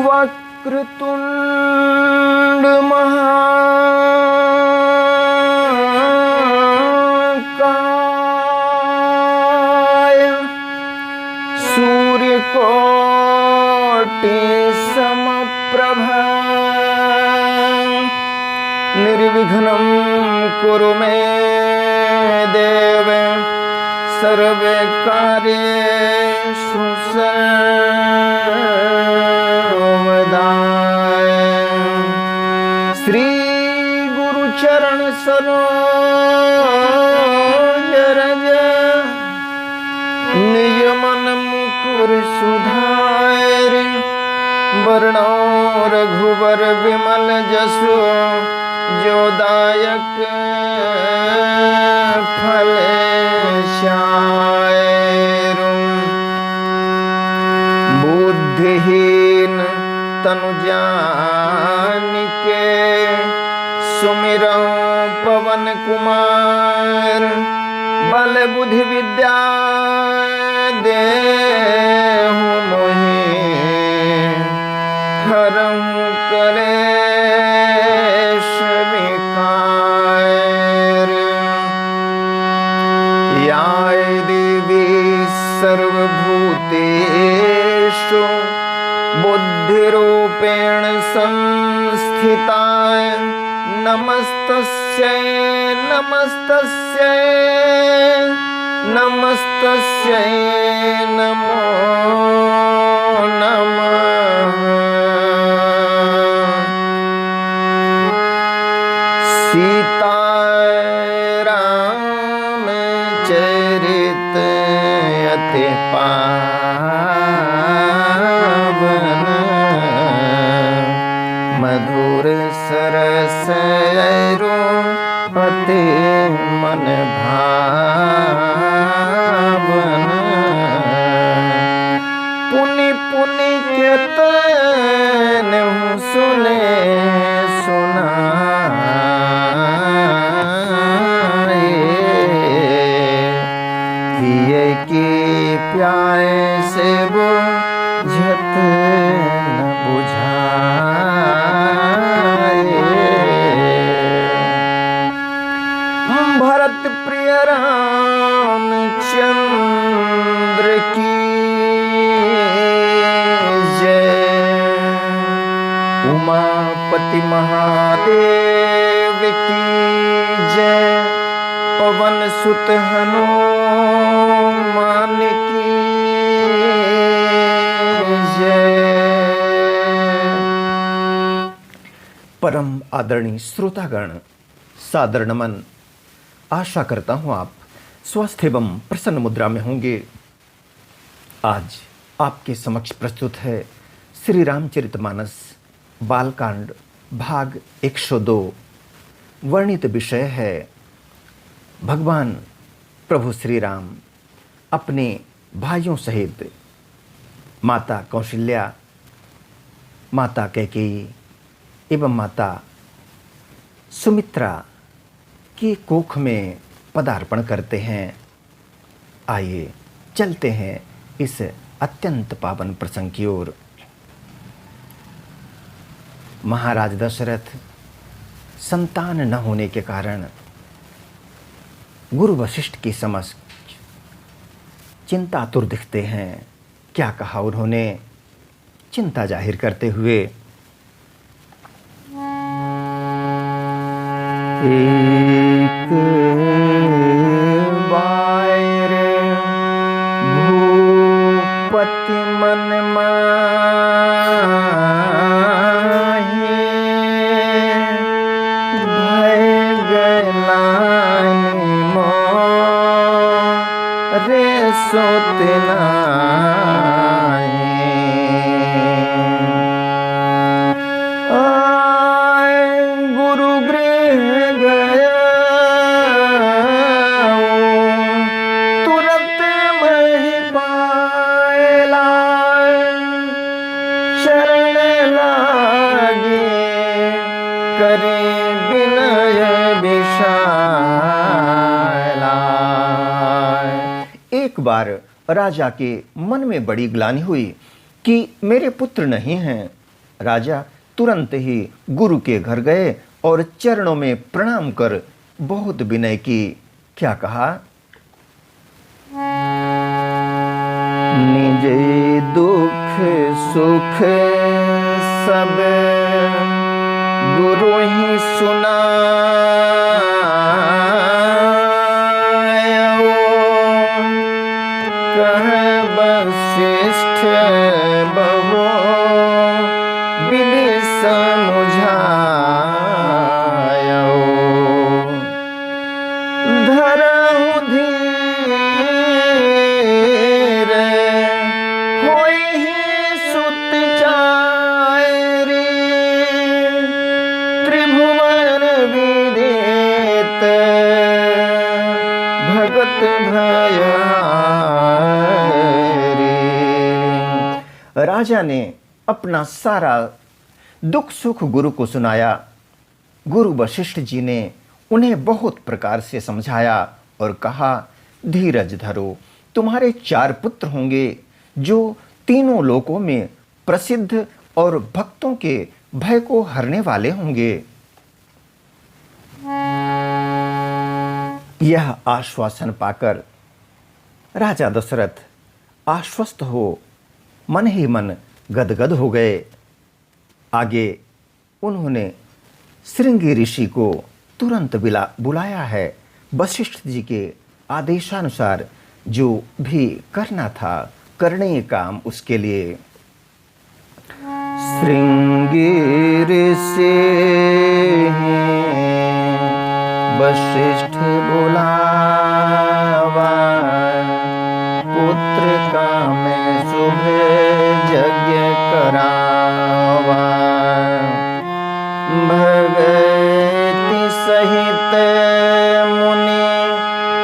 वक्रतुंड महाकाय सूर्यकोटि समप्रभा निर्विघ्नं कुरु मे देव सर्वे कार्येषु सर्वदा। श्री गुरु चरण सरोज रज निज मन मुकुर सुधारि वरणो रघुवर विमल जसु जोदायक फलेश्यायरु। बुद्धिहीन तनु जानिके सुमिरौ पवन कुमार बल बुद्धि विद्या देहु मोहि हरं कलेश विकार। या देवी सर्वभूतेषु बुद्धिरूपेण संस्थिता नमस्तस्यै नमस्तस्यै नमस्तस्यै नमो नमः। सीता रामचरित अति पावन मधुर सरस अरु अति मन भावन। पुनि पुनि कीर्तन सुने सुनाए किए की प्याए से बुझत न बुझाए। भरत प्रिय रामचंद्र की जय। उमापति महादेव की जय। पवन सुत हनुमान की जय। परम आदरणीय श्रोतागण, सादर नमन। आशा करता हूं आप स्वस्थ एवं प्रसन्न मुद्रा में होंगे। आज आपके समक्ष प्रस्तुत है श्री रामचरितमानस बालकांड भाग 102। वर्णित विषय है भगवान प्रभु श्री राम अपने भाइयों सहित माता कौशल्या, माता कैकेयी एवं माता सुमित्रा की कोख में पदार्पण करते हैं। आइए चलते हैं इस अत्यंत पावन प्रसंग की ओर। महाराज दशरथ संतान न होने के कारण गुरु वशिष्ठ की समक्ष चिंतातुर दिखते हैं। क्या कहा उन्होंने चिंता जाहिर करते हुए? एक बार भूपति मन माहि भय गलानि मोरे सोत नाहि। गुरु गृह गया तुरंत महि पायला शरण लागे करे विनय विशाला। एक बार राजा के मन में बड़ी ग्लानि हुई कि मेरे पुत्र नहीं हैं। राजा तुरंत ही गुरु के घर गए और चरणों में प्रणाम कर बहुत विनय की। क्या कहा? निज दुख सुख सब गुरु ही सुनायो, कह वशिष्ठ बहु विधि समुझायो। धरहु धीर होइहि सुत चारि, त्रिभुवन विदित भगत भयहारी। राजा ने अपना सारा दुख सुख गुरु को सुनाया। गुरु वशिष्ठ जी ने उन्हें बहुत प्रकार से समझाया और कहा, धीरज धरो, तुम्हारे 4 पुत्र होंगे जो तीनों लोकों में प्रसिद्ध और भक्तों के भय को हरने वाले होंगे। यह आश्वासन पाकर राजा दशरथ आश्वस्त हो मन ही मन गदगद हो गए। आगे उन्होंने श्रृंगी ऋषि को तुरंत बुलाया है। वशिष्ठ जी के आदेशानुसार जो भी करना था, करने काम उसके लिए। श्रृंगी ऋषि वशिष्ठ बुलावा, पुत्र का मैं शुभ यज्ञ करावा। भगति सहित मुनि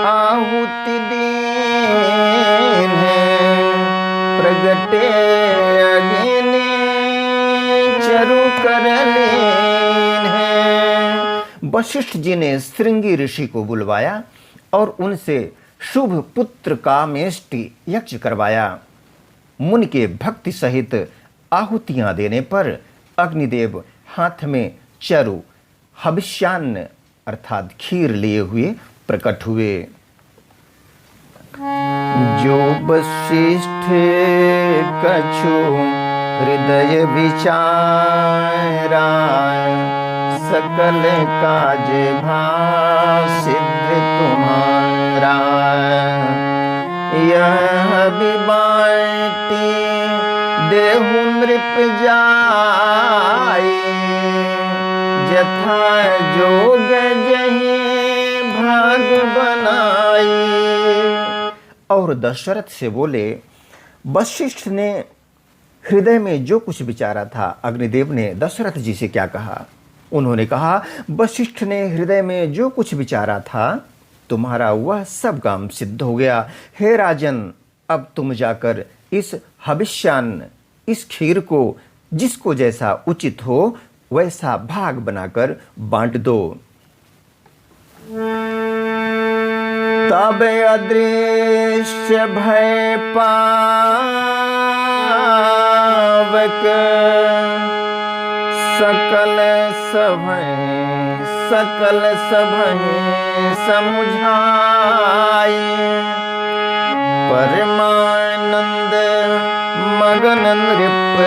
आहुति दीन है, प्रगटे अग्नि चरु कर लीन है। वशिष्ठ जी ने श्रृंगी ऋषि को बुलवाया और उनसे शुभ पुत्र कामेष्टि यज्ञ करवाया। मुनि के भक्ति सहित आहुतियां देने पर अग्निदेव हाथ में चरु हविष्यान्न अर्थात खीर लिए हुए प्रकट हुए। जो वशिष्ठ कछु हृदय विचारा, सकल काज भासिद्ध तुम्हारा। यह विबाटी देहु नृप जाई, जथा जोग जही भाग बनाई। और दशरथ से बोले, वशिष्ठ ने हृदय में जो कुछ विचारा था। अग्निदेव ने दशरथ जी से क्या कहा? उन्होंने कहा, वशिष्ठ ने हृदय में जो कुछ विचारा था, तुम्हारा वह सब काम सिद्ध हो गया। हे राजन, अब तुम जाकर इस हविष्यान्न, इस खीर को जिसको जैसा उचित हो वैसा भाग बनाकर बांट दो। तब अदृश्य भय पावक, सकल सभय समुझाई। परमानंद मगन नृप,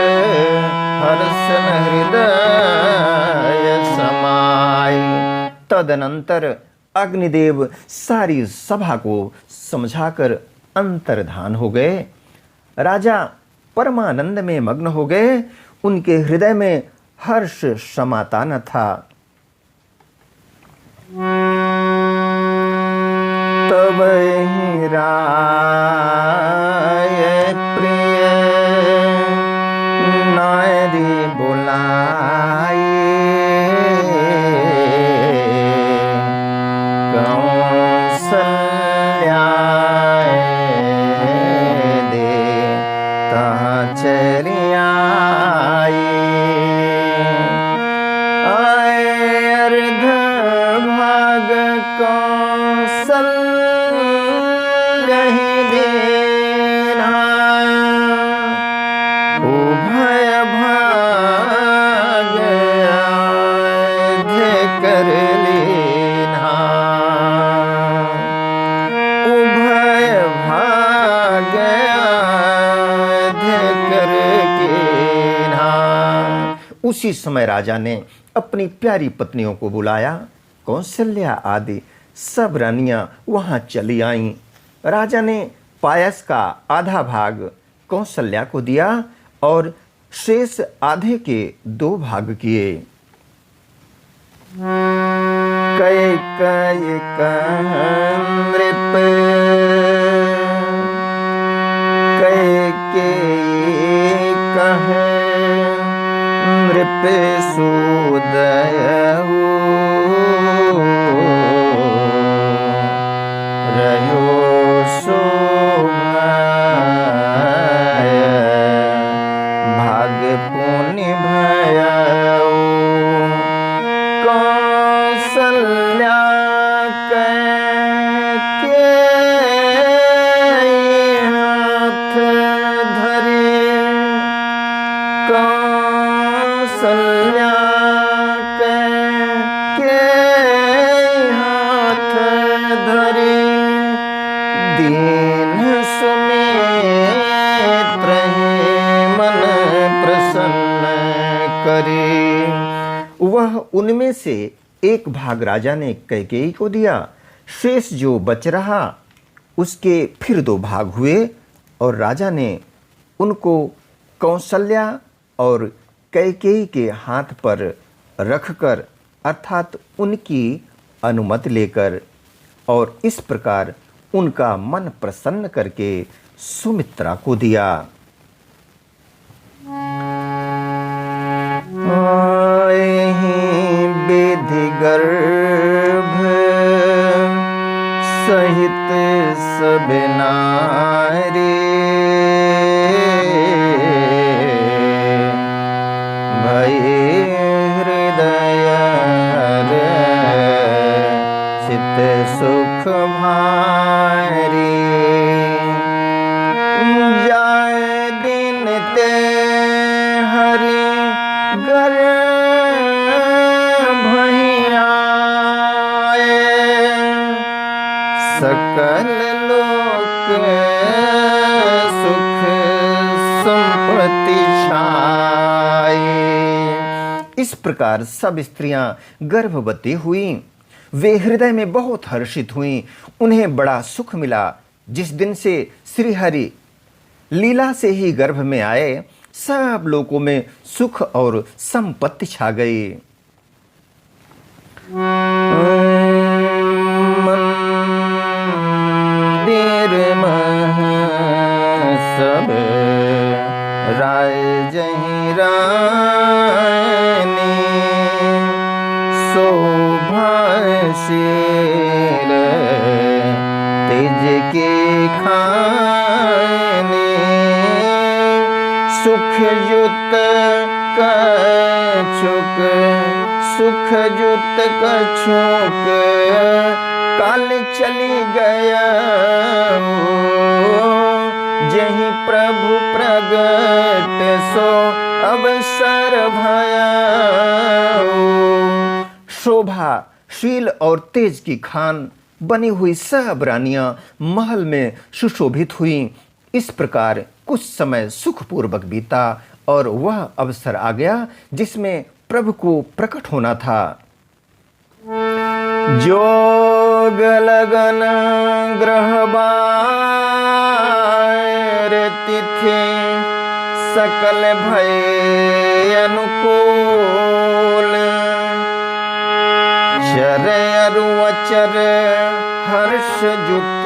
हर्षन हृदय समाई। तदनंतर अग्निदेव सारी सभा को समझाकर अंतर्धान हो गए। राजा परमानंद में मग्न हो गए। उनके हृदय में हर्ष समाता न था। तब ही राय प्रिय नारी बुलाए, कौसल्या दे तहाँ चरियाई। आए अर्ध भाग कौशल्या ही देना, उसी समय राजा ने अपनी प्यारी पत्नियों को बुलाया। कौशल्या आदि सब रानियां वहां चली आईं। राजा ने पायस का आधा भाग कौशल्या को दिया और शेष आधे के 2 भाग किए। कैकेयी नृप कैकेयी कहे नृप सुदयऊ रयो शोभाय भाग पुण्य भयऊ। कौशल्या कैकेयी हाथ धरे कौशल्या कैकेयी हाथ धरे दीन सुमित्र मन प्रसन्न करे। वह उनमें से एक भाग राजा ने कैकेयी को दिया। शेष जो बच रहा उसके फिर 2 भाग हुए और राजा ने उनको कौशल्या और कैकेयी के हाथ पर रखकर अर्थात उनकी अनुमति लेकर और इस प्रकार उनका मन प्रसन्न करके सुमित्रा को दिया। विधि गर्भ सहित सब नारी भय हृदय चित सुख भारी। जाय दिन ते हरि गर सकल लोक सुख संपत्ति छाए। इस प्रकार सब स्त्रियां गर्भवती हुईं। वे हृदय में बहुत हर्षित हुईं। उन्हें बड़ा सुख मिला। जिस दिन से श्री हरि लीला से ही गर्भ में आए, सब लोगों में सुख और संपत्ति छा गई। सब राय जहीं रानी शोभाशील तेज के खाने सुख युत कछुक सुख युत कछुक काल चली गया जहीं प्रभु प्रगट सो अवसर भया। शोभा शील और तेज की खान बनी हुई सब रानियां महल में सुशोभित हुईं। इस प्रकार कुछ समय सुखपूर्वक बीता और वह अवसर आ गया जिसमें प्रभु को प्रकट होना था। जोग लगन ग्रहबार तिथि सकल भय अनुकूल चर अरु अचर हर्ष जुत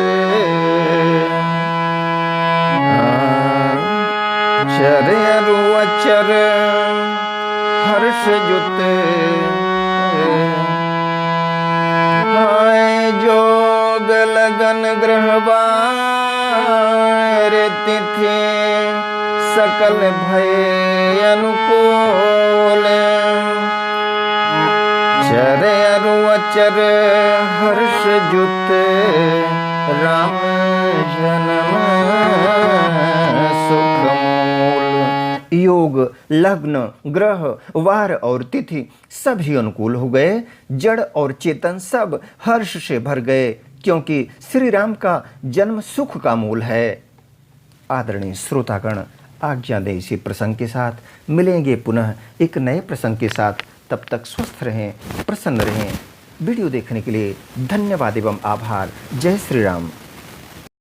चर अरु अचर हर्ष जुत जोग लगन ग्रहबार तिथि सकल भय अनुकूल चर अरु अचर हर्ष जुत राम जन्म सुखमूल। योग लग्न ग्रह वार और तिथि सभी अनुकूल हो गए। जड़ और चेतन सब हर्ष से भर गए क्योंकि श्री राम का जन्म सुख का मूल है। आदरणीय श्रोतागण, आज्ञा दें इसी प्रसंग के साथ। मिलेंगे पुनः एक नए प्रसंग के साथ। तब तक स्वस्थ रहें, प्रसन्न रहें। वीडियो देखने के लिए धन्यवाद एवं आभार। जय श्री राम।